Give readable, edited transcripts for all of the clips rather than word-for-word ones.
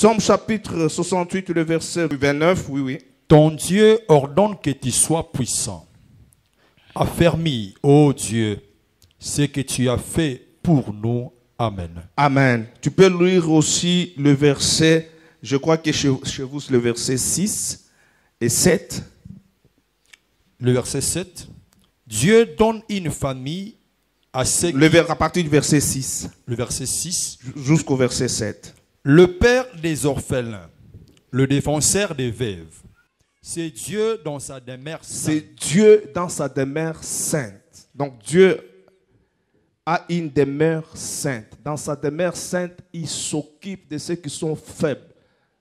Psaume chapitre 68, le verset 29, oui, oui. Ton Dieu ordonne que tu sois puissant. Affermis, ô Dieu, ce que tu as fait pour nous. Amen. Amen. Tu peux lire aussi le verset, je crois que chez vous, c'est le verset 6 et 7. Le verset 7. Dieu donne une famille à ceux qui... À partir du verset 6. Le verset 6. Jusqu'au verset 7. Le Père des orphelins, le défenseur des veuves. C'est Dieu dans sa demeure sainte. C'est Dieu dans sa demeure sainte. Donc Dieu a une demeure sainte. Dans sa demeure sainte, il s'occupe de ceux qui sont faibles,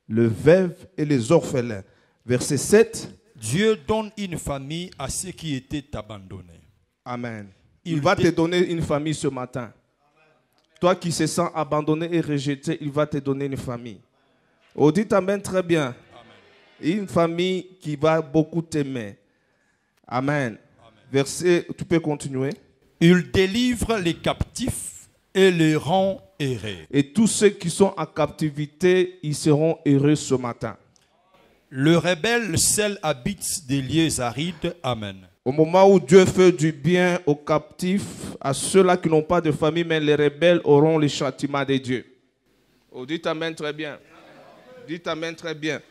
les veuves et les orphelins. Verset 7. Dieu donne une famille à ceux qui étaient abandonnés. Amen. Il va te donner une famille ce matin. Toi qui te sens abandonné et rejeté, il va te donner une famille. Oh, dites Amen très bien. Amen. Une famille qui va beaucoup t'aimer. Amen. Verset, tu peux continuer. Il délivre les captifs et les rend heureux. Et tous ceux qui sont en captivité, ils seront heureux ce matin. Le rebelle seul habite des lieux arides. Amen. Au moment où Dieu fait du bien aux captifs, à ceux-là qui n'ont pas de famille, mais les rebelles auront le châtiment de Dieu. Oh, dites Amen très bien. Dites Amen très bien.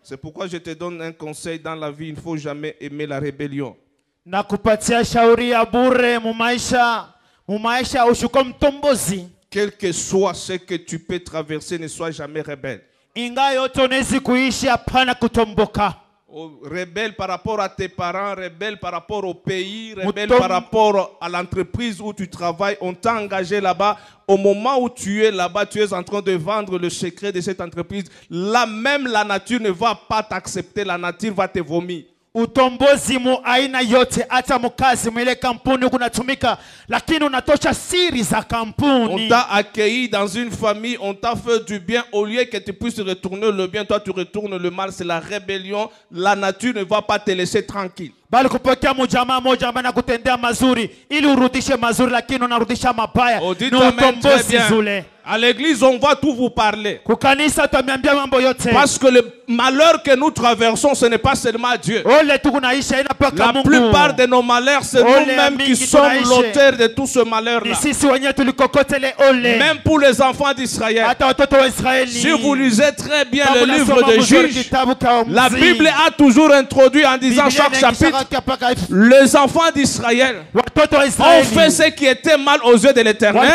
C'est pourquoi je te donne un conseil dans la vie, il ne faut jamais aimer la rébellion. Nakupatia shauri ya bure mu maisha ushuko mtombozi. Quel que soit ce que tu peux traverser, ne sois jamais rebelle. Inga yote unaweza kuishi hapana kutomboka. Rebelle par rapport à tes parents, rebelle par rapport au pays, rebelle par rapport à l'entreprise où tu travailles. On t'a engagé là-bas. Au moment où tu es là-bas, tu es en train de vendre le secret de cette entreprise. Là même, la nature ne va pas t'accepter. La nature va te vomir. Utombozi mu aina yote, hata mukazi mwile kampuni kunatumika, lakini unatosha siri za kampuni. On t'a accueilli dans une famille, on t'a fait du bien. Au lieu que tu puisses retourner le bien, toi tu retournes le mal. C'est la rébellion. La nature ne va pas te laisser tranquille. Bali kupokea mjamaa moja ambaye anakutendea mazuri ili urudishe mazuri, lakini unarudisha mabaya. Ni utombozi zule. À l'église, on va tout vous parler. Parce que le malheur que nous traversons, ce n'est pas seulement Dieu. La plupart de nos malheurs, c'est nous-mêmes qui sommes l'auteur de tout ce malheur-là. Même pour les enfants d'Israël. Si vous lisez très bien le livre de Juges, la Bible a toujours introduit en disant chaque chapitre, les enfants d'Israël ont fait ce qui était mal aux yeux de l'Éternel.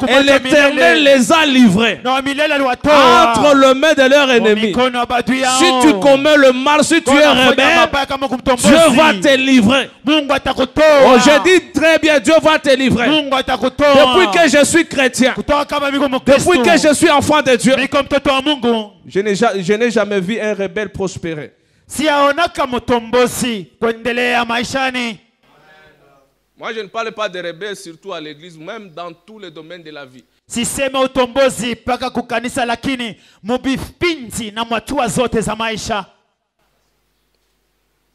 Et l'Éternel les a livrés entre les mains de leurs ennemis. Si tu commets le mal, si tu es rebelle, Dieu va te livrer. Oh, je dis très bien, Dieu va te livrer. Depuis que je suis chrétien, depuis que je suis enfant de Dieu, je n'ai jamais vu un rebelle prospérer. Moi, je ne parle pas de rebelles, surtout à l'église, même dans tous les domaines de la vie. Siseme utombozi paka kukanisa, lakini mubipinzi na mwatua zote za maisha.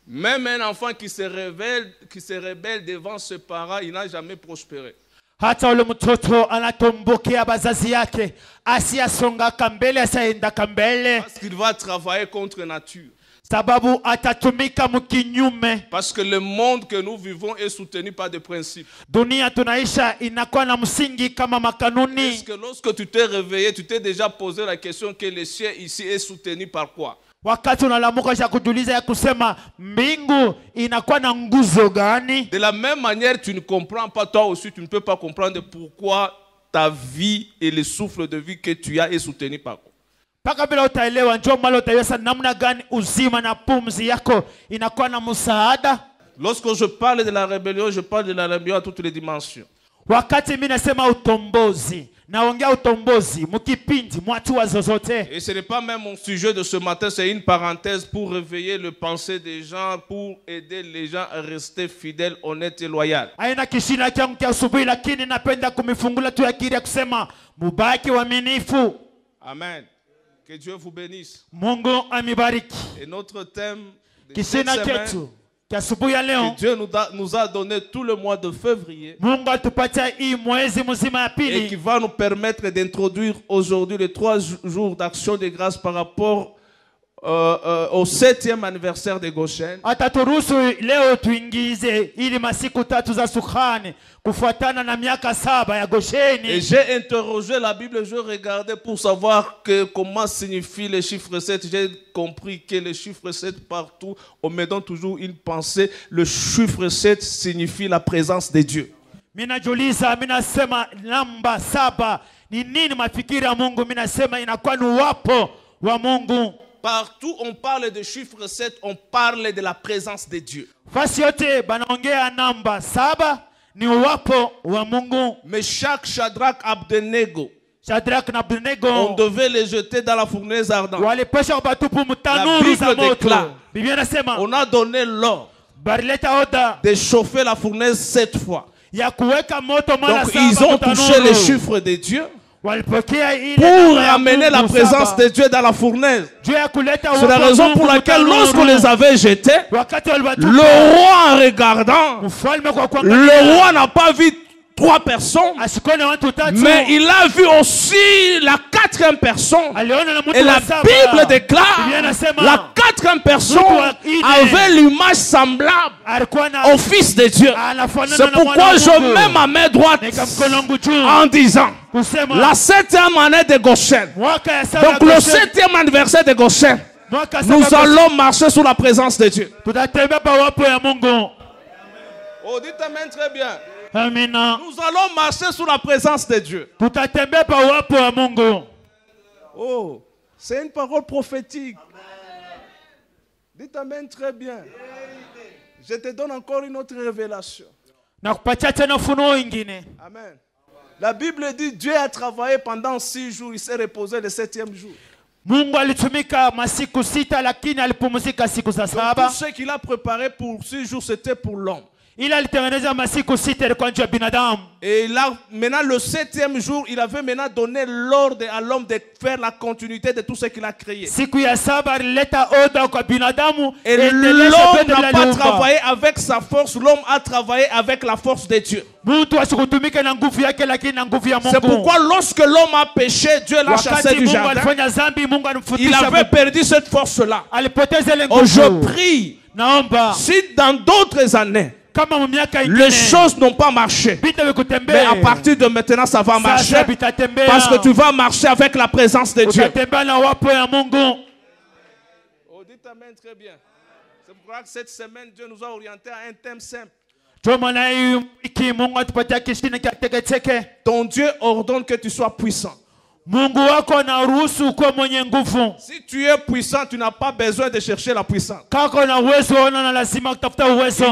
Même un enfant qui se rebelle devant ses parents, il n'a jamais prospéré. Hata ule mtoto anatombokea bazazi yake, asiyasonga kambele, asienda kambele. Parce qu'il va travailler contre nature. Sababu atatumika mkinyume. Parce que le monde que nous vivons est soutenu par des principes. Dunia tunaisha inakuwa na msingi kama makanuni. Est-ce que lorsque tu t'es réveillé, tu t'es déjà posé la question que le ciel ici est soutenu par quoi? Wakati unalamuka cha kujiuliza ya kusema mbingu inakuwa na nguzo gani? De la même manière, tu ne comprends pas, toi aussi tu ne peux pas comprendre pourquoi ta vie et le souffle de vie que tu as est soutenu par quoi? Paka bila utaelewa njoo malo utaiweza namna gani uzima na pumzi yako inakuwa na msaada. Lorsque je parle de la rébellion, je parle de la rébellion à toutes les dimensions. Wakati mimi nasema utombozi, naongea utombozi mkipindi mwatua zozote. Et ce n'est pas même mon sujet de ce matin, c'est une parenthèse pour réveiller le pensée des gens, pour aider les gens à rester fidèles, honnêtes et loyaux. Haina kishina changu cha asubuhi, lakini napenda kumifungula tu akili ya kusema mubaki waaminifu. Amen. Que Dieu vous bénisse. Mungu amibariki. Et notre thème de cette semaine, que Dieu nous a donné tout le mois de février et qui va nous permettre d'introduire aujourd'hui les 3 jours d'action de grâce par rapport au 7e anniversaire de Goshen. Et j'ai interrogé la Bible, je regardais pour savoir comment signifie le chiffre 7. J'ai compris que le chiffre 7 partout, on me donne toujours une pensée. Le chiffre 7 signifie la présence de Dieu. Partout on parle de chiffre 7, on parle de la présence de Dieu. Mais chaque Shadrach Abednego, on devait les jeter dans la fournaise ardente. La Bible déclare, on a donné l'ordre de chauffer la fournaise 7 fois. Donc ils ont touché les chiffres de Dieu pour amener la présence de Dieu dans la fournaise. C'est la raison pour laquelle lorsqu'on les avait jetés, le roi en regardant, le roi n'a pas vu 3 personnes, mais il a vu aussi la 4e personne. Et la Bible déclare la 4e personne avait l'image semblable au Fils de Dieu. C'est pourquoi je mets ma main droite en disant la 7e année de Goshen. Donc le 7e anniversaire de Goshen, nous allons marcher sous la présence de Dieu. Oh, dites amen très bien. Nous allons marcher sous la présence de Dieu. Oh, c'est une parole prophétique. Dites amen très bien. Je te donne encore une autre révélation. Amen. La Bible dit Dieu a travaillé pendant 6 jours, il s'est reposé le 7e jour. Donc, tout ce qu'il a préparé pour 6 jours, c'était pour l'homme. Et là, maintenant le 7e jour, il avait maintenant donné l'ordre à l'homme de faire la continuité de tout ce qu'il a créé. Et l'homme n'a pas travaillé avec sa force, l'homme a travaillé avec la force de Dieu. C'est pourquoi lorsque l'homme a péché, Dieu l'a chassé du jardin. Il avait perdu cette force-là. Oh, je prie, si dans d'autres années, les choses n'ont pas marché, mais à partir de maintenant ça va marcher, parce que tu vas marcher avec la présence de Dieu. Oh, dites amen très bien. C'est pourquoi que cette semaine Dieu nous a orientés à un thème simple. Ton Dieu ordonne que tu sois puissant. Si tu es puissant, tu n'as pas besoin de chercher la puissance. Il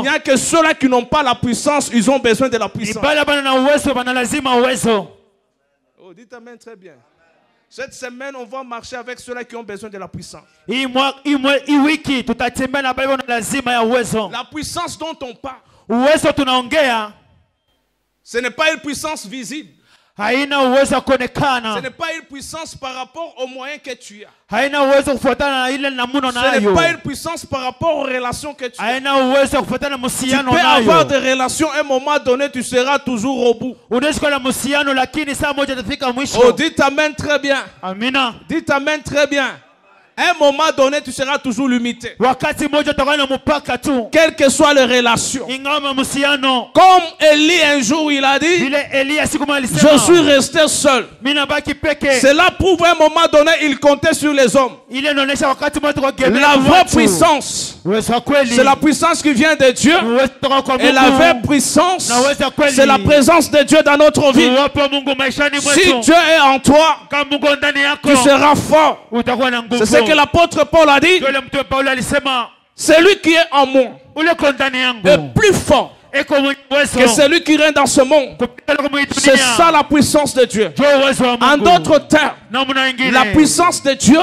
n'y a que ceux-là qui n'ont pas la puissance, ils ont besoin de la puissance. Oh, dites amen très bien. Cette semaine, on va marcher avec ceux-là qui ont besoin de la puissance. La puissance dont on parle, ce n'est pas une puissance visible. Ce n'est pas une puissance par rapport aux moyens que tu as. Ce n'est pas une puissance par rapport aux relations que tu as. Tu peux avoir des relations, à un moment donné, tu seras toujours au bout. Oh, dites amen très bien. Dites amen très bien. À un moment donné, tu seras toujours limité. Quelles que soient les relations. Comme Élie un jour, il a dit, je suis resté seul. Cela prouve à un moment donné, il comptait sur les hommes. La vraie puissance, c'est la puissance qui vient de Dieu. Et la vraie puissance, c'est la présence de Dieu dans notre vie. Si Dieu est en toi, tu seras fort. C'est ce que l'apôtre Paul a dit. Celui qui est en moi est plus fort que celui qui règne dans ce monde. C'est ça la puissance de Dieu. En d'autres termes, la puissance de Dieu,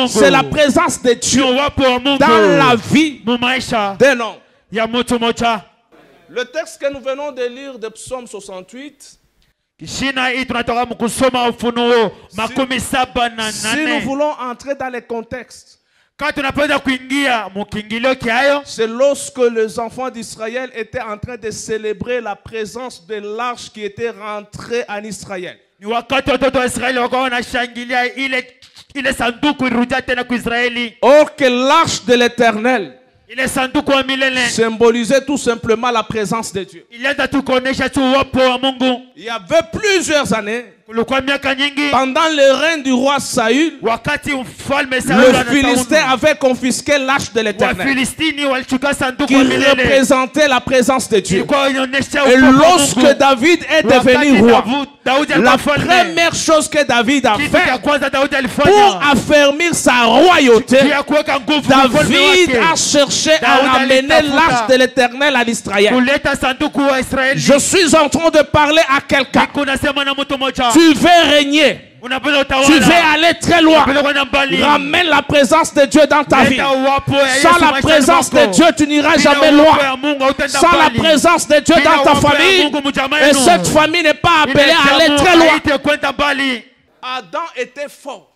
c'est la présence de Dieu dans la vie d'un homme. Le texte que nous venons de lire de Psaume 68, si nous voulons entrer dans les contextes, C'est lorsque les enfants d'Israël étaient en train de célébrer la présence de l'arche qui était rentrée en Israël. Or que l'arche de l'Éternel symbolisait tout simplement la présence de Dieu. Il y avait plusieurs années, pendant le règne du roi Saül, le Philistin avait confisqué l'arche de l'Éternel qui représentait la présence de Dieu. Et lorsque David est devenu roi, la première chose que David a fait pour affermir sa royauté, David a cherché à ramener l'arche de l'Éternel à Israël. Je suis en train de parler à quelqu'un. Tu veux régner. Tu veux aller très loin. Ramène la présence de Dieu dans ta vie. Sans la présence de Dieu, tu n'iras jamais loin. Sans la présence de Dieu dans ta famille, et cette famille n'est pas appelée à aller très loin. Adam était fort.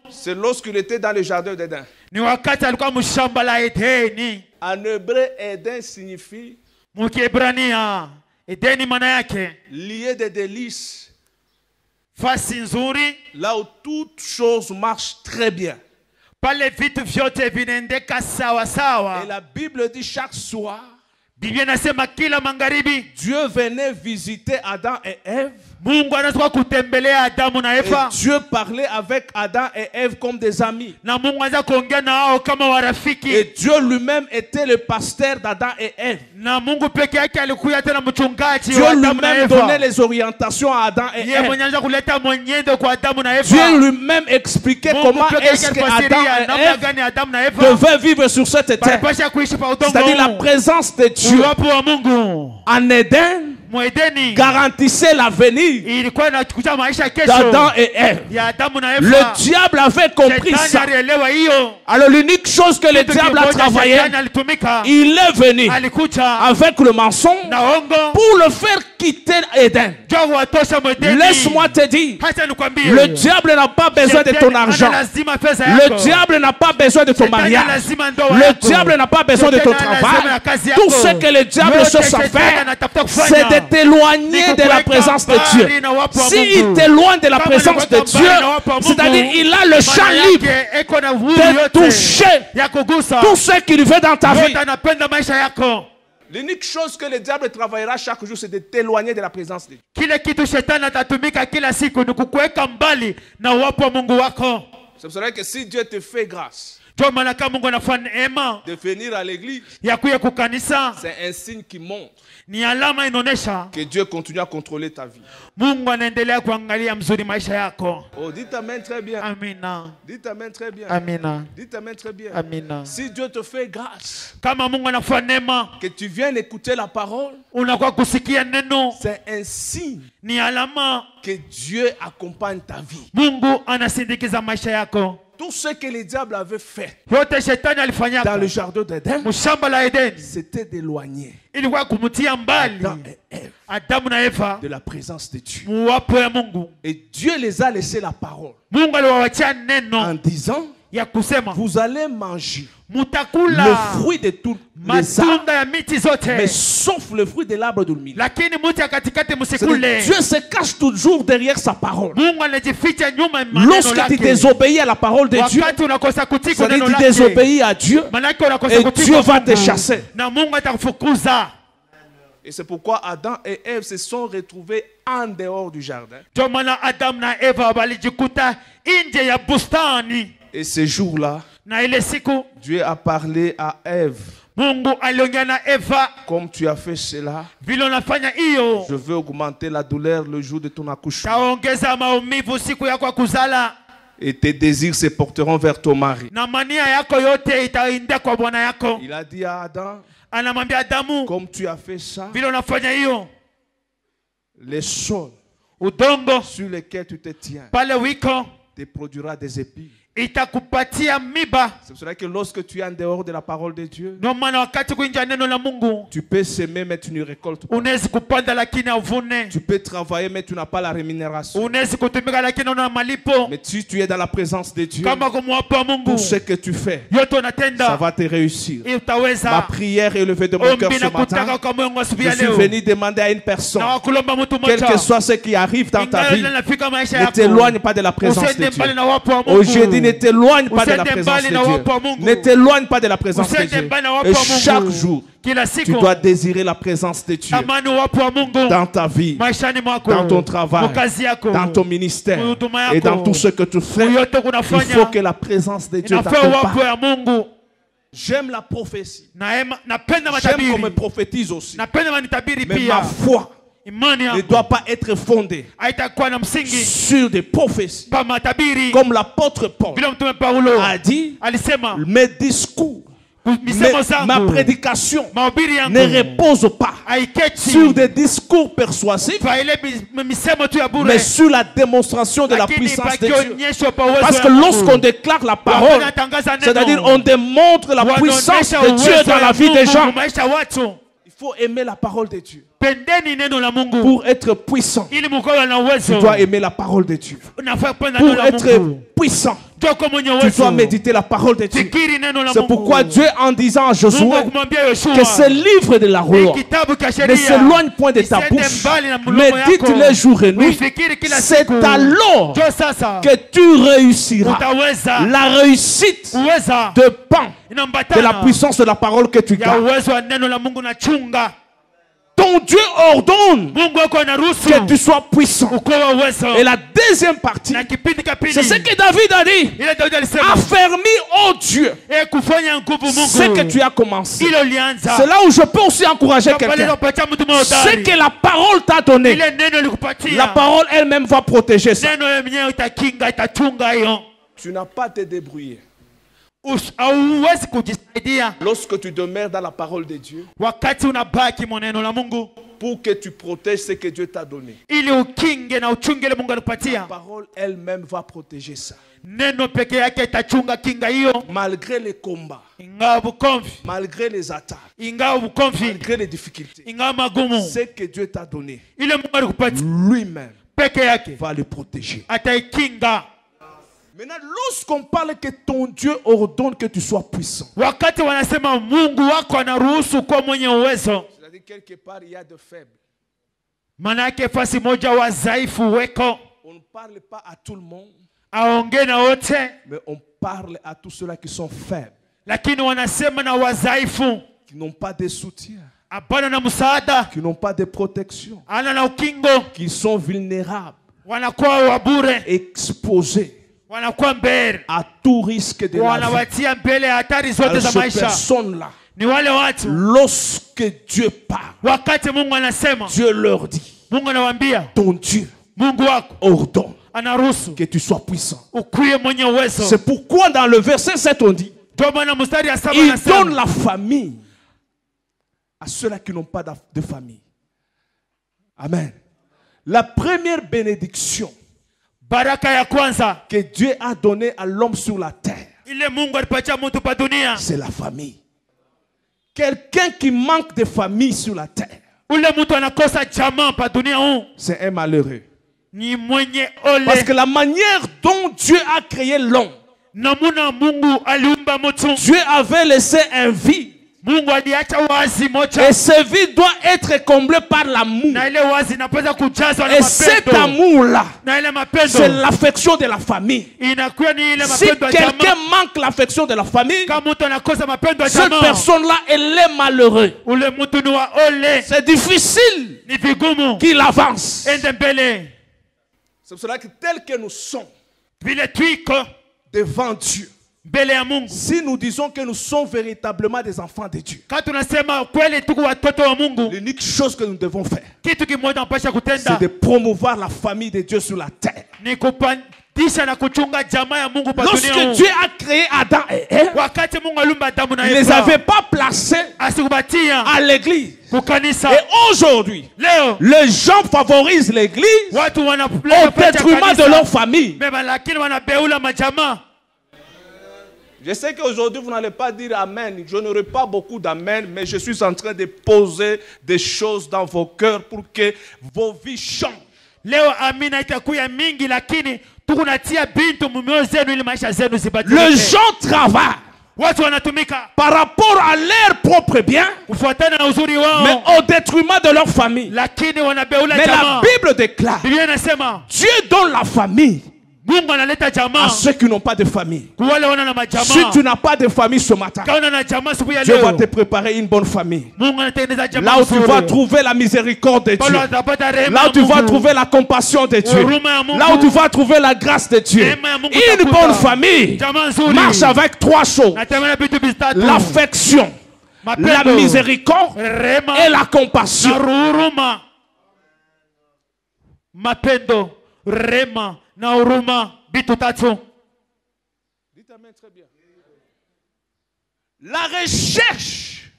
C'est lorsqu'il était dans le jardin d'Éden. En hébreu, Éden signifie lié de délices. Là où toute chose marche très bien. Et la Bible dit chaque soir, Dieu venait visiter Adam et Ève. Et Dieu parlait avec Adam et Ève comme des amis. Et Dieu lui-même était le pasteur d'Adam et Ève. Dieu lui-même donnait les orientations à Adam et Ève. Dieu lui-même expliquait comment est-ce que Adam et Ève devaient vivre sur cette terre. C'est-à-dire la présence de Dieu en Éden garantissait l'avenir d'Adam et Ève. Le diable avait compris ça. Alors l'unique chose que le diable a travaillé, il est venu avec le mensonge pour le faire quitter Éden. Laisse-moi te dire, le diable n'a pas besoin de ton argent. Le diable n'a pas besoin de ton mariage. Le diable n'a pas besoin de ton travail. Tout ce que le diable cherche à faire, c'est de t'éloigner de la présence de Dieu. S'il t'éloigne de la présence de Dieu, c'est-à-dire il a le champ libre de toucher tout ce qu'il veut dans ta vie. L'unique chose que le diable travaillera chaque jour, c'est de t'éloigner de la présence de Dieu. C'est pour ça que si Dieu te fait grâce de venir à l'église, c'est un signe qui montre que Dieu continue à contrôler ta vie. Oh, dites amen très bien. Dites amen très bien. Dites amen très bien. Si Dieu te fait grâce, que tu viennes écouter la parole, c'est un signe que Dieu accompagne ta vie. Tout ce que le diable avait fait dans le jardin d'Éden, c'était d'éloigner Adam et Ève de la présence de Dieu. Et Dieu les a laissé la parole en disant, vous allez manger le fruit de tous les arbres, mais sauf le fruit de l'arbre de l'huile. Dieu se cache toujours derrière sa parole. Lorsque tu désobéis à la parole de Dieu, c'est-à-dire tu désobéis à Dieu, et Dieu va te chasser. Et c'est pourquoi Adam et Ève se sont retrouvés en dehors du jardin. Et ce jour-là, Dieu a parlé à Ève. Comme tu as fait cela, je veux augmenter la douleur le jour de ton accouchement. Et tes désirs se porteront vers ton mari. Il a dit à Adam, comme tu as fait ça, les sols sur lesquels tu te tiens te produira des épis. itakupatia miba. C'est pour cela que lorsque tu es en dehors de la parole de Dieu, Ndio maana wakati kuingia neno la Mungu, tu peux s'aimer mais tu ne récoltes pas. unaweza kupanda lakini hauvune. Tu peux travailler mais tu n'as pas la rémunération. Unaweza kutumika lakini una malipo. Mais si tu es dans la présence de Dieu, Kama kumwapa Mungu, tout ce que tu fais, yote unatenda, ça va te réussir. utaweza. Ma prière est levée de mon cœur ce matin. Je suis venu demander à une personne, quel que soit ce qui arrive dans ta vie, ne t'éloigne pas de la présence de Dieu. Aujourd'hui, ne t'éloigne pas de la présence de Dieu. Ne t'éloigne pas de la présence de Dieu. Et chaque jour, tu dois désirer la présence de Dieu dans ta vie, dans ton travail, dans ton ministère et dans tout ce que tu fais. Il faut que la présence de Dieu t'accompagne. J'aime la prophétie. J'aime qu'on me prophétise aussi. Mais ma foi ne doit pas être fondée sur des prophéties. Comme l'apôtre Paul a dit, mes discours, ma prédication ne repose pas sur des discours persuasifs, mais sur la démonstration de la puissance de Dieu. Parce que lorsqu'on déclare la parole, c'est-à-dire on démontre la puissance de Dieu dans la vie des gens. Il faut aimer la parole de Dieu. Pour être puissant, tu dois aimer la parole de Dieu. Pour être puissant, tu dois méditer la parole de Dieu. C'est pourquoi Dieu, en disant à Josué que ce livre de la loi ne s'éloigne point de ta bouche, médite-le jour et nuit. C'est alors que tu réussiras. La réussite dépend de la puissance de la parole que tu gardes. Ton Dieu ordonne que tu sois puissant. Et la deuxième partie, c'est ce que David a dit. Affermis, oh Dieu, ce que tu as commencé. C'est là où je peux aussi encourager quelqu'un. Ce que la parole t'a donné, la parole elle-même va protéger ça. Tu n'as pas à te débrouiller. Lorsque tu demeures dans la parole de Dieu, pour que tu protèges ce que Dieu t'a donné, la parole elle-même va protéger ça. Malgré les combats, malgré les attaques, malgré les difficultés, ce que Dieu t'a donné, lui-même va le protéger. Maintenant, lorsqu'on parle que ton Dieu ordonne que tu sois puissant, c'est-à-dire quelque part il y a de faibles. On ne parle pas à tout le monde, mais on parle à tous ceux-là qui sont faibles, qui n'ont pas de soutien, qui n'ont pas de protection, qui sont vulnérables, exposés à tout risque de la vie. À ces personnes-là, lorsque Dieu parle, Dieu leur dit, ton Dieu ordonne que tu sois puissant. C'est pourquoi dans le verset 7 on dit, il donne la famille à ceux-là qui n'ont pas de famille. Amen. La première bénédiction que Dieu a donné à l'homme sur la terre, c'est la famille. Quelqu'un qui manque de famille sur la terre, c'est un malheureux. Parce que la manière dont Dieu a créé l'homme, Dieu avait laissé un vide. Et ce vide doit être comblé par l'amour. Et cet amour-là, c'est l'affection de la famille. Si quelqu'un manque l'affection de la famille, cette personne-là, elle est malheureuse. C'est difficile qu'il avance. C'est pour cela que tel que nous sommes devant Dieu, si nous disons que nous sommes véritablement des enfants de Dieu, l'unique chose que nous devons faire, c'est de promouvoir la famille de Dieu sur la terre. Lorsque Dieu a créé Adam et Ève, il ne les avait pas placés à l'église. Et aujourd'hui, les gens favorisent l'église au détriment de leur famille. Je sais qu'aujourd'hui, vous n'allez pas dire Amen. Je n'aurai pas beaucoup d'Amen, mais je suis en train de poser des choses dans vos cœurs pour que vos vies changent. Le gens travaillent par rapport à leur propre bien, mais au détriment de leur famille. Mais la Bible déclare, Dieu donne la famille à ceux qui n'ont pas de famille. Si tu n'as pas de famille ce matin, Dieu va te préparer une bonne famille. Là où tu vas trouver la miséricorde de Dieu, là où tu vas trouver la compassion de Dieu, là où tu vas trouver la grâce de Dieu. Une bonne famille marche avec trois choses: l'affection, la miséricorde et la compassion. Na huruma bitu tatu. Dites amen très bien. La recherche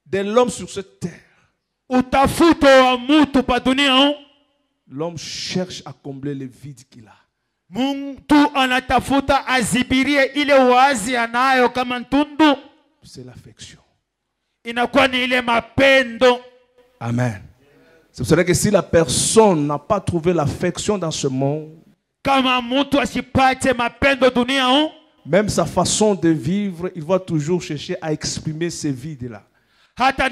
de l'homme sur cette terre. Utafuto wa mtu pa dunia. L'homme cherche à combler le vide qu'il a. Mtu anatafuta azibirie ile wazi anayo kama ntundu. C'est l'affection. Inakuwa ni ile mapendo. Amen. C'est pour cela que si la personne n'a pas trouvé l'affection dans ce monde, même sa façon de vivre, il va toujours chercher à exprimer ces vides-là. C'est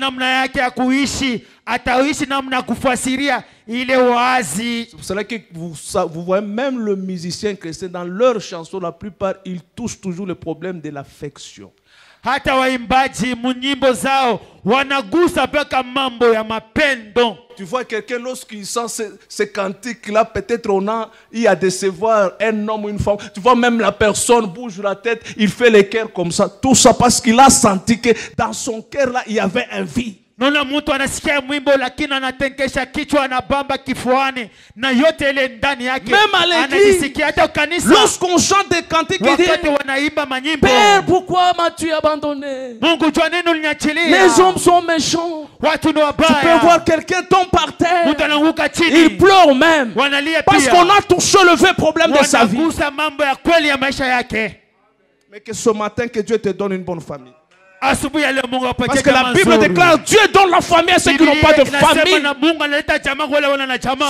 pour cela que vous voyez même le musicien chrétien, dans leurs chansons, la plupart, ils touchent toujours le problème de l'affection. Hata waimbaji munyimbo zao wanagusa paka mambo ya mapendo. Tu vois quelqu'un lorsqu'il sent ce cantique là, peut-être il y a décevoir un homme ou une femme. Tu vois même la personne bouge la tête, il fait les cœurs comme ça. Tout ça parce qu'il a senti que dans son cœur là, il y avait un vide. Nona mtu anasikia mwimbo lakini anatenkesha kichwa na bamba kifuani na yote ile ndani yake. Même à l'église, lorsqu'on chante des cantiques, il dit, Père, pourquoi m'as-tu abandonné? Les hommes sont méchants. Tu peux voir quelqu'un tombe par terre, il pleure même parce qu'on a touché le vrai problème de sa vie. Mais que ce matin, que Dieu te donne une bonne famille. Parce que la Bible déclare Dieu donne la famille à ceux qui n'ont pas de famille.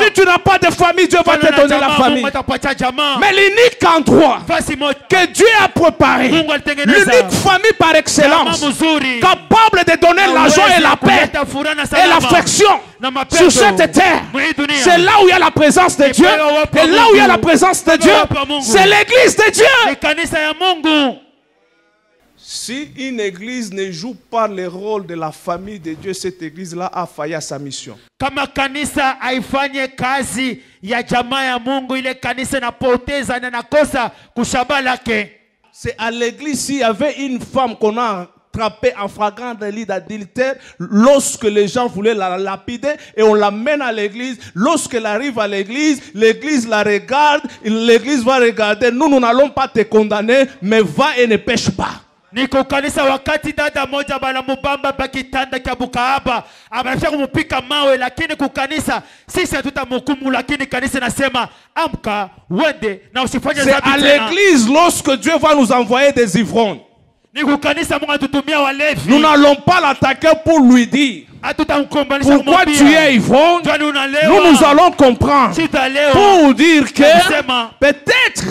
Si tu n'as pas de famille, Dieu va te donner la famille. Mais l'unique endroit que Dieu a préparé, l'unique famille par excellence, capable de donner la joie et la paix et l'affection sur cette terre, c'est là où il y a la présence de Dieu. Et là où il y a la présence de Dieu, c'est l'église de Dieu. Si une église ne joue pas le rôle de la famille de Dieu, cette église-là a failli à sa mission. Kama kanisa haifanye kazi ya jamaa ya Mungu, ile kanisa inapoteza na nakosa kushaba lake. C'est à l'église, s'il y avait une femme qu'on a attrapée en flagrant délit d'adultère, lorsque les gens voulaient la lapider et on l'amène à l'église, lorsqu'elle arrive à l'église la regarde, l'église va regarder, nous n'allons pas te condamner, mais va et ne pêche pas. Niko kanisa wakati dada moja bala mubamba bakitanda kya Bukaaba anafika kumupika mawe, lakini kukanisa sisi hatutamhukumu, lakini kanisa nasema amka wende na usifanye dhambi tena. C'est à l'église lorsque Dieu va nous envoyer des ivrognes. Nous n'allons pas l'attaquer pour lui dire pourquoi tu es ivrogne. Nous allons comprendre pour dire que peut-être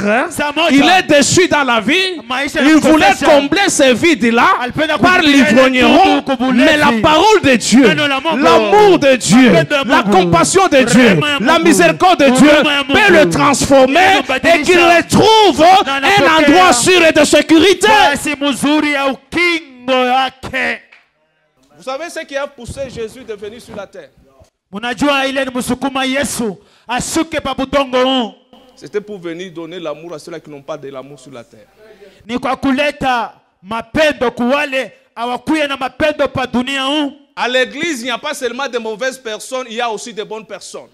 il est déçu dans la vie, il voulait combler ce vide-là par l'ivrogneron, mais la parole de Dieu, l'amour de Dieu, la compassion de Dieu, la miséricorde de Dieu peut le transformer et qu'il retrouve un endroit sûr et de sécurité. Vous savez ce qui a poussé Jésus de venir sur la terre? C'était pour venir donner l'amour à ceux-là qui n'ont pas de l'amour sur la terre. À l'église, il n'y a pas seulement de mauvaises personnes, il y a aussi de bonnes personnes.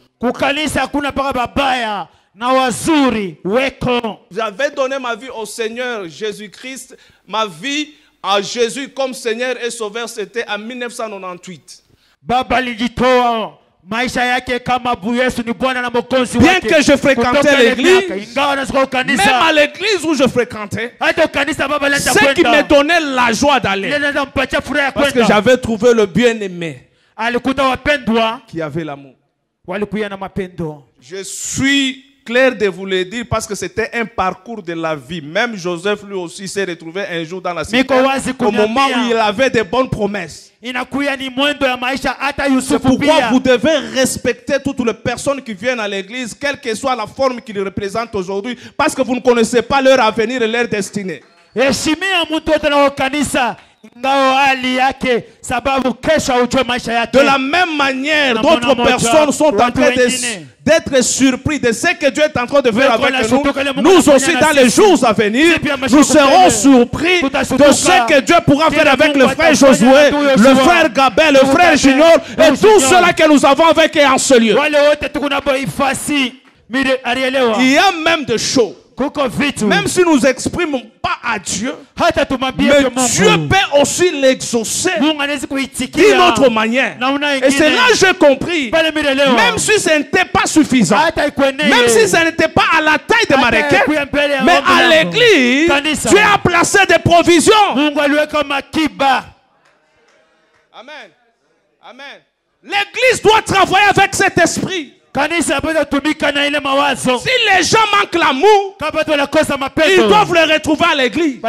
J'avais donné ma vie au Seigneur Jésus-Christ, ma vie à Jésus comme Seigneur et Sauveur, c'était en 1998. Bien que je fréquentais l'église, même à l'église où je fréquentais, ce qui me donnait la joie d'aller, parce que j'avais trouvé le bien-aimé qui avait l'amour. Je suis clair de vous le dire parce que c'était un parcours de la vie. Même Joseph lui aussi s'est retrouvé un jour dans la cité au moment où il avait de bonnes promesses. C'est pourquoi vous devez respecter toutes les personnes qui viennent à l'église, quelle que soit la forme qu'ils représentent aujourd'hui, parce que vous ne connaissez pas leur avenir et leur destinée. De la même manière, d'autres personnes sont en train d'être surpris de ce que Dieu est en train de faire avec nous. Nous aussi, dans les jours à venir, nous serons surpris de ce que Dieu pourra faire avec le frère Josué, le frère Gabel, le frère Junior et tout cela que nous avons avec eux en ce lieu. Il y a même des choses. Même si nous n'exprimons pas à Dieu, mais Dieu peut aussi l'exaucer d'une autre manière. Et c'est là que j'ai compris, même si ce n'était pas suffisant, même si ce n'était pas à la taille de ma requête, mais à l'église, Dieu a placé des provisions. Amen. Amen. L'église doit travailler avec cet esprit. Si les gens manquent l'amour, ils doivent le retrouver à l'église.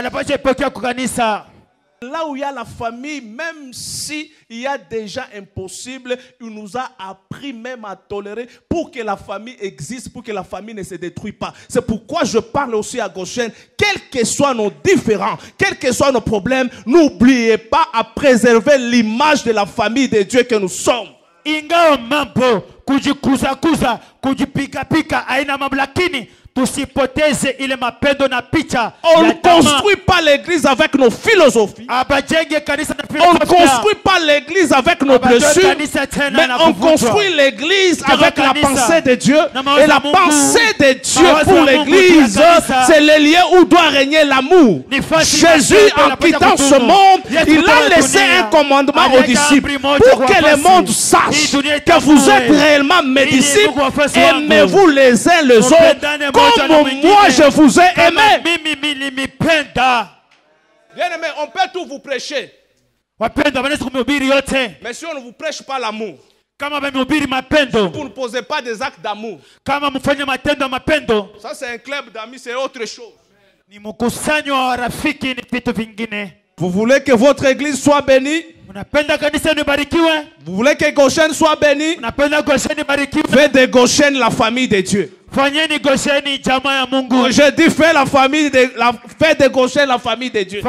Là où il y a la famille, même si il y a déjà impossible, il nous a appris même à tolérer pour que la famille existe, pour que la famille ne se détruise pas. C'est pourquoi je parle aussi à Goshen, quels que soient nos différends, quels que soient nos problèmes, n'oubliez pas à préserver l'image de la famille de Dieu que nous sommes. Kujikuza kujipika aina mamlakini tusipoteze ile mapendo na picha. On ne construit pas l'église avec nos philosophies. On ne construit pas l'église avec nos blessures. Mais on construit l'église avec la pensée de Dieu. Et la pensée de Dieu pour l'église, c'est le lieu où doit régner l'amour. Jésus, en quittant ce monde, il a laissé un commandement aux disciples pour que le monde sache que vous êtes réellement mes disciples. Aimez-vous les uns les autres comme moi je vous ai aimé. Bien aimé, on peut tout vous prêcher. Mais si on ne vous prêche pas l'amour, si vous ne posez pas des actes d'amour, ça c'est un club d'amis, c'est autre chose. Vous voulez que votre église soit bénie? Vous voulez que Goshen soit béni? Faites de Goshen la famille de Dieu. Je dis faites de Goshen la famille de Dieu.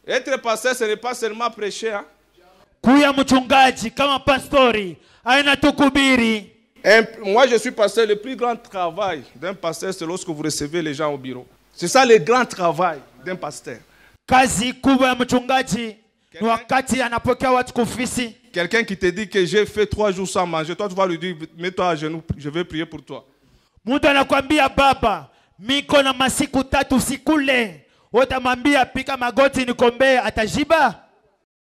Être pasteur, ce n'est pas seulement prêcher. Hein? Moi, je suis pasteur. Le plus grand travail d'un pasteur, c'est lorsque vous recevez les gens au bureau. C'est ça le grand travail d'un pasteur. Quelqu'un qui te dit que j'ai fait 3 jours sans manger, toi tu vas lui dire mets-toi à genoux, je vais prier pour toi. C'est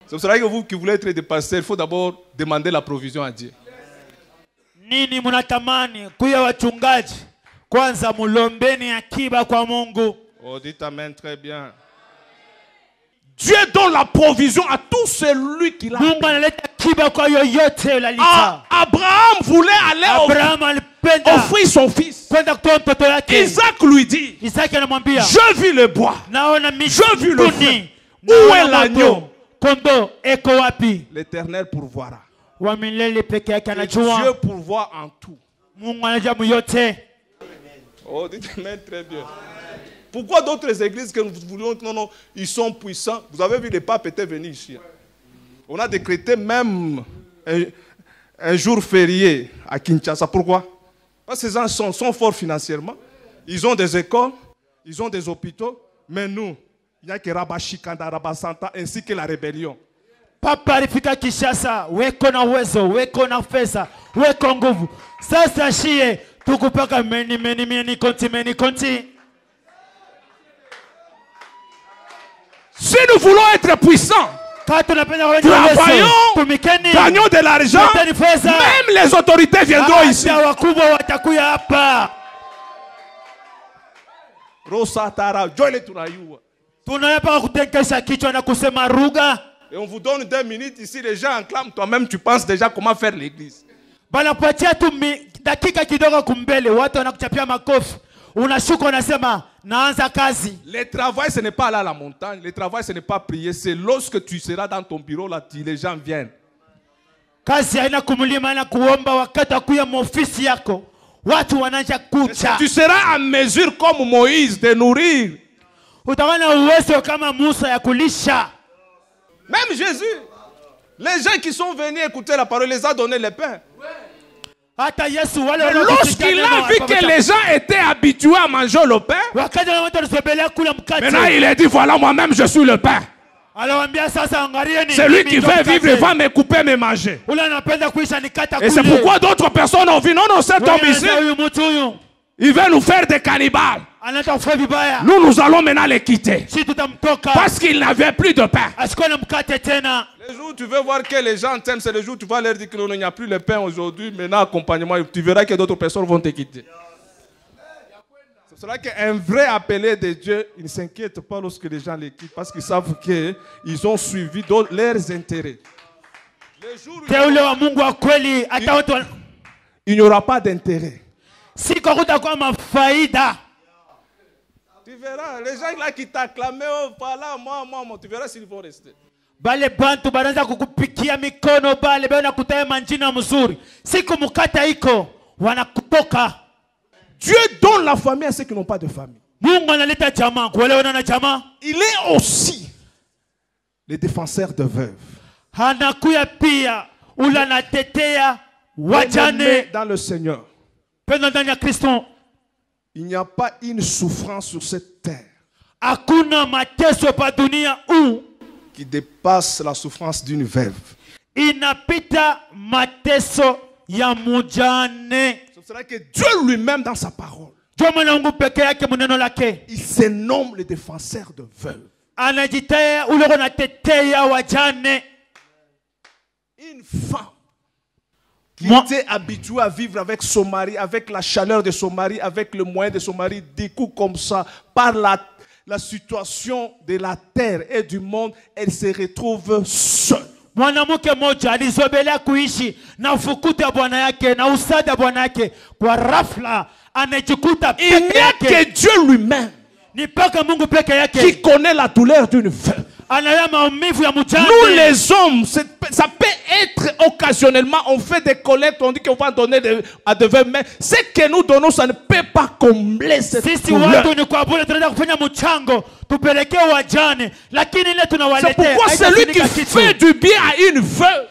pour cela que vous qui voulez être des pasteurs, il faut d'abord demander la provision à Dieu. Oh, dites amen, très bien. Dieu donne la provision à tout celui qui l'a. Abraham voulait aller offrir son fils. Isaac lui dit, je vis le bois, je vis le feu. Où est l'agneau? L'Éternel pourvoira. Dieu pourvoit en tout. Oh, dites amen, très bien. Pourquoi d'autres églises que nous voulons, non, ils sont puissants? Vous avez vu, le pape était venu ici. On a décrété même un jour férié à Kinshasa. Pourquoi? Parce que ces gens sont forts financièrement. Ils ont des écoles, ils ont des hôpitaux. Mais nous, il n'y a que Rabashikanda, Rabasanta, ainsi que la rébellion. Papa alifika Kinshasa, weko na uwezo, weko na pesa, weko nguvu. Sasa shie tukupaka meni konti. Si nous voulons être puissants, travaillons, gagnons de l'argent, même les autorités viendront ici. Et on vous donne 2 minutes ici, les gens enclament, toi-même tu penses déjà comment faire l'église. Le travail, ce n'est pas aller à la montagne. Le travail, ce n'est pas prier. C'est lorsque tu seras dans ton bureau, là, les gens viennent. Tu seras en mesure, comme Moïse, de nourrir. Même Jésus, les gens qui sont venus écouter la parole, les a donné le pain. Lorsqu'il a vu que les gens étaient habitués à manger le pain, maintenant il a dit, voilà, moi-même je suis le pain. Celui qui veut vivre va me couper, me manger. Et c'est pourquoi d'autres personnes ont vu, non, cet homme ici, il veut nous faire des cannibales. Nous allons maintenant les quitter. Parce qu'il n'avait plus de pain. Le jour où tu veux voir que les gens t'aiment, c'est le jour où tu vas leur dire qu'il n'y a plus de pain aujourd'hui. Maintenant, accompagnement, tu verras que d'autres personnes vont te quitter. C'est cela qu'un vrai appelé de Dieu, il ne s'inquiète pas lorsque les gens les quittent. Parce qu'ils savent qu'ils ont suivi leurs intérêts. Le jour où il n'y aura pas d'intérêt. Tu verras, les gens là qui t'acclamaient, oh voilà, moi, tu verras s'ils vont rester. Dieu donne la famille à ceux qui n'ont pas de famille. Il est aussi le défenseur de veuves. Dans le Seigneur. Il n'y a pas une souffrance sur cette terre qui dépasse la souffrance d'une veuve. C'est cela que Dieu lui-même dans sa parole, il se nomme le défenseur de veuves. Une femme qui était habituée à vivre avec son mari, avec la chaleur de son mari, avec le moyen de son mari, des coups comme ça, par la situation de la terre et du monde, elle se retrouve seule. Il n'y a que Dieu lui-même qui connaît la douleur d'une veuve. Nous les hommes, ça peut être occasionnellement, on fait des collectes, on dit qu'on va donner à des veuves, mais ce que nous donnons, ça ne peut pas combler cette douleur. C'est pourquoi celui qui fait du bien à une veuve,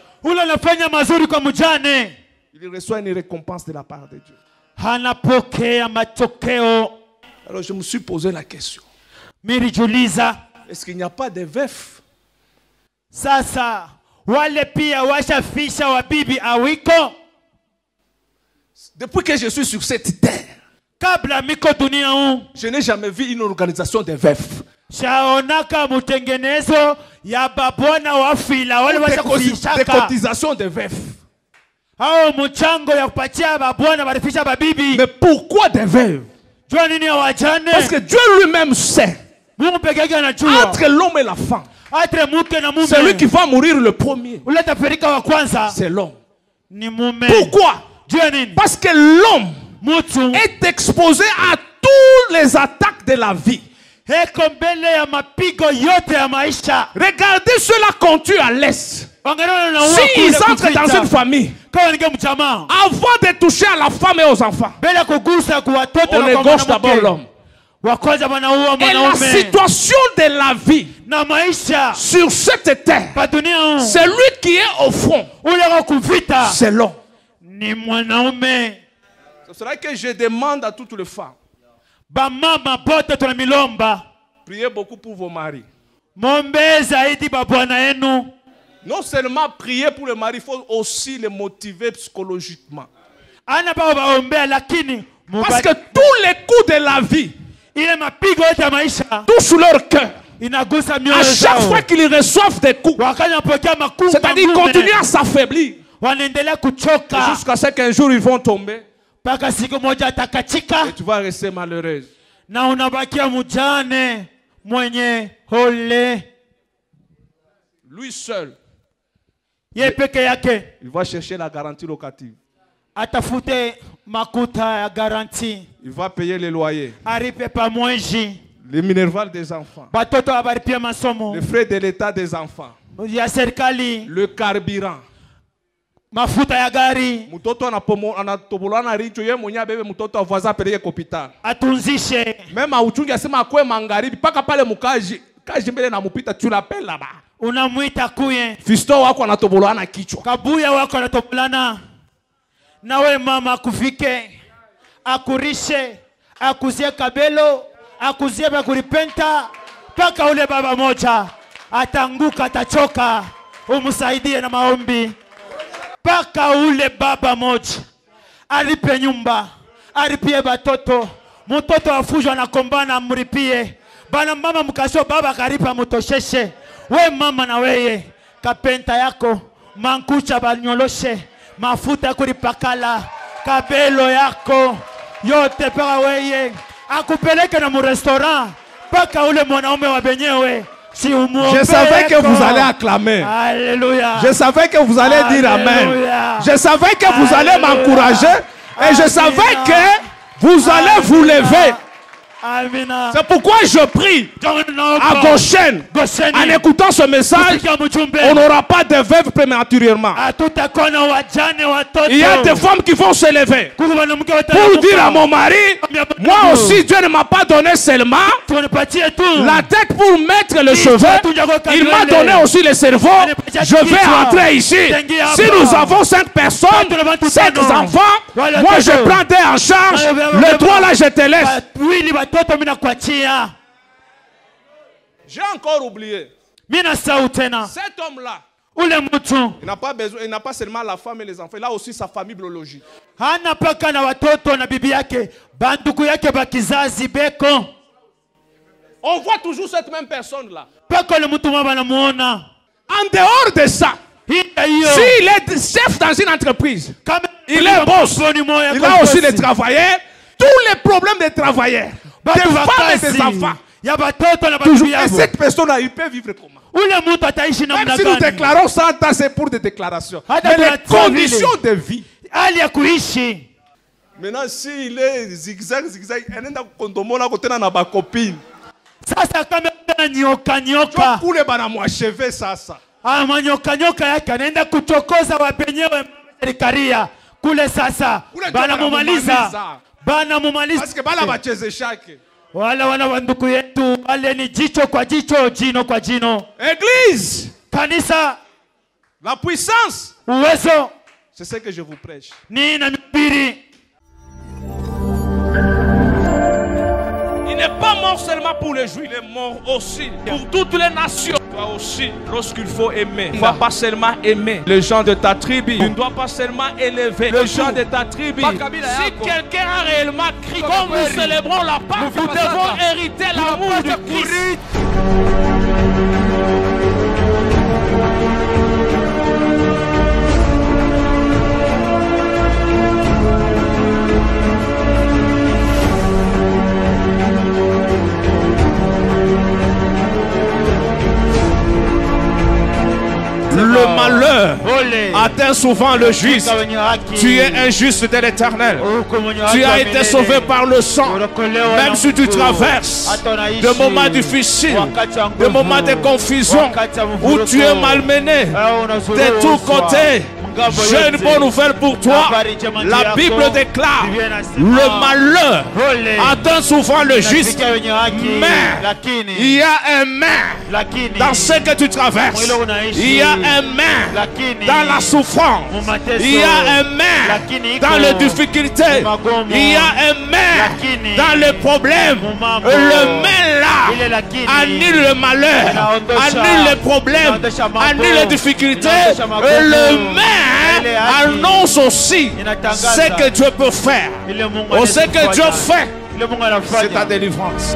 il reçoit une récompense de la part de Dieu. Alors je me suis posé la question. Est-ce qu'il n'y a pas de veufs? Depuis que je suis sur cette terre, je n'ai jamais vu une organisation de veufs. Des cotisations de veufs. Mais pourquoi des veuves? Parce que Dieu lui-même sait. Entre l'homme et la femme, celui qui va mourir le premier, c'est l'homme. Pourquoi? Parce que l'homme est exposé à toutes les attaques de la vie. Regardez ceux-là qu'on tue à l'est. S'ils entrent dans une famille, avant de toucher à la femme et aux enfants, on égorge d'abord l'homme. Et la situation de la vie sur cette terre, celui qui est au fond, c'est l'homme. C'est cela que je demande à toutes les femmes. Priez beaucoup pour vos maris. Non seulement prier pour le mari, il faut aussi le motiver psychologiquement. Parce que tous les coups de la vie touchent leur cœur. À chaque fois qu'ils reçoivent des coups, c'est-à-dire continuer à s'affaiblir, jusqu'à ce qu'un jour ils vont tomber, et tu vas rester malheureuse. Lui seul, il va chercher la garantie locative. Il va payer les loyers, les minervales des enfants, les frais de l'état des enfants, le carburant. Mafuta ya gari. Mtoto anatobola na richo yeye mwenye abebe mtoto avoisin apeleke hospital. Atunzishe. Mema uchungi asema akwe magharibi paka pale mukaji. Kaji mbele na mupita tu l'appelle là-bas. Unamuita kuye. Fisto wako anatobola na kichwa. Kabuya wako anatobolana. Nawe mama akufike. Akurishe. Akuzie kabelo. Akuzie bakuripenta. Paka ule baba moja. Atanguka atachoka. Umusaidie na maombi. Paka ule baba moja alipe nyumba, alipie batoto, mtoto afujwa na kombana amripie. Bana mama mkasho baba karipa mutosheshe. We mama na weye kapenta yako mankucha banyoloshe, mafuta kuripakala, kabelo yako yote paka weye akupeleke na mu restaurant paka ule mwanaume wa benyewe. Je savais que vous allez acclamer. Alléluia. Je savais que vous allez dire Amen. Je savais que vous allez m'encourager. Et je savais que vous allez vous lever. C'est pourquoi je prie à Goshen, en écoutant ce message, on n'aura pas de veuve prématurément. Il y a des femmes qui vont se lever pour dire à mon mari, moi aussi Dieu ne m'a pas donné seulement la tête pour mettre le cheveu, il m'a donné aussi le cerveau. Je vais entrer ici. Si nous avons 5 personnes, 5 enfants, moi je prends des en charge, les 3 là je te laisse. J'ai encore oublié. Cet homme-là, il n'a pas besoin, il n'a pas seulement la femme et les enfants, il a aussi sa famille biologique. On voit toujours cette même personne-là. En dehors de ça, s'il est chef dans une entreprise, il est boss, il a aussi des travailleurs, tous les problèmes des travailleurs, des femmes et des enfants. Toujours. Et cette personne-là, il peut vivre comment? Même si nous déclarons 100 ans, c'est pour des déclarations. Mais les conditions de vie. Maintenant, s'il est zigzag, il est condomona côté na ba copine. Ça kama nyoka nyoka. Kule bana mwachevé sasa. Ah manyoka nyoka yake anaenda kuchokoza wapenyewe serikalia kule sasa. Bana mumaliza. Bana mumaliza. Parce que bana bacheze shake. Wala wanduku yetu wale ni jicho kwa jicho, jino kwa jino. Église, kanisa, la puissance, uwezo, c'est ce que je vous prêche. Ni na mibiri. Il n'est pas mort seulement pour les Juifs, il est mort aussi pour toutes les nations. Toi aussi, lorsqu'il faut aimer, tu ne dois pas seulement aimer les gens de ta tribu. Tu ne dois pas seulement élever les gens de ta tribu. Si quelqu'un a réellement crié, comme nous célébrons la Pâque, nous devons hériter l'amour de Christ. Le malheur atteint souvent le juste. Tu es injuste de l'Éternel. Tu as été sauvé par le sang. Même si tu traverses des moments difficiles, des moments de confusion, où tu es malmené de tous côtés, j'ai une bonne nouvelle pour toi. La Bible déclare: le malheur atteint souvent le juste, mais il y a un mais dans ce que tu traverses. Il y a un mais dans la souffrance. Il y a un mais dans les difficultés. Il y a un mais dans les problèmes. Le mais là annule le malheur, annule les problèmes, annule les difficultés. Le mais annonce aussi ce que Dieu peut faire. Ou ce que Dieu fait, c'est ta délivrance.